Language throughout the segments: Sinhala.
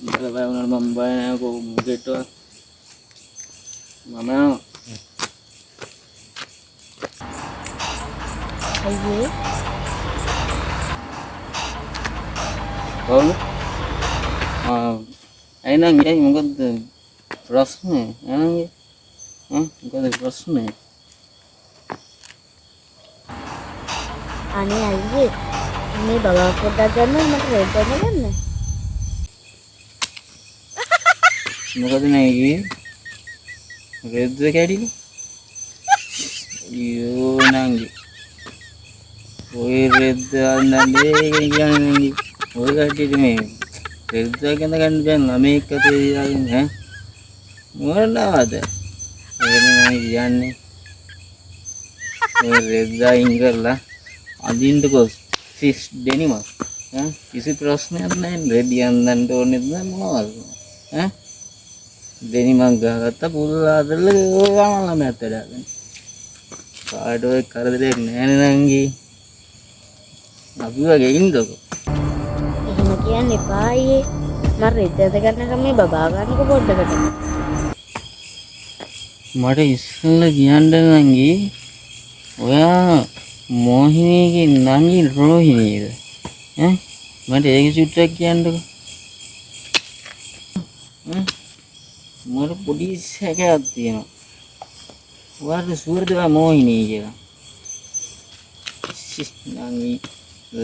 Kalau mama bayar aku begitu, mama. Ayo. Oh, ay nang ay mungkin tu rasnya, ay mungkin rasnya. අනේ අයියේ මේ බබා පොඩ්ඩක් ගන්න මට රෙඩ් එකක් ගන්න. මොකද නැගී රෙද්ද කැඩිලා අයියෝ නංගි ඔය රෙද්ද අන්නන්නේ කියන්නේ නංගි ඔය කට්ටියට මේ රෙද්ද ගැන ගන්න දැන් ළමෙක් අතේ දාගෙන ඈ මොනවාද එන්නේ නංගි කියන්නේ ඔය රෙද්ද අයින් කරලා අදින්නකෝ ෆිස් දෙනිම ඈ කිසි ප්‍රශ්නයක් නැහැ රෙදි අන්නන්න ඕනේ නැහැ මොනවද ඈ දෙනිමක් ගහගත්තා පුල්ලා අදලා ඔය ගමන් ළමයාත් වැඩගෙන කාට ඔය කරදරයක් නැහැ නංගි අපි වගේ ඉන්නකෝ එහෙම කියන්න එපා අයියේ. මම රෙඩ් එකක් ගන්නකම් මේ බබා ගන්නකො පොඩ්ඩකට. මට ඉස්සෙල්ලා කියන්න නංගි ඔයා මොහිනීගේ නංගි රෝහිණීද ඈ මට ඒක චුට්ටක් කියන්නකෝ මට පොඩි සැකයක් තියෙනවා ඔයාට සුවර්ද මොහිනී කියලා නංගි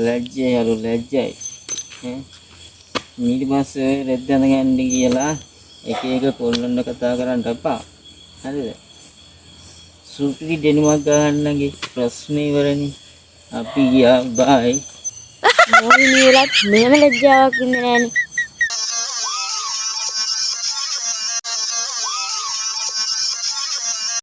ලැජ්ජයි අර ලැජ්ජයි ඈ ඊට පස්සේ රෙද්ද ගන්න කියලා එක එක කොල්ලන්ට කතා කරන්න එපා හරිද සුපිරි දෙනුමක් ගන්නගේ ප්‍රශ්නේ ඉවරනේ අපි ගියා බයි මොහිනී වෙලත් මෙහෙම ලැජ්ජාවක් ඉන්නේ නෑනේ.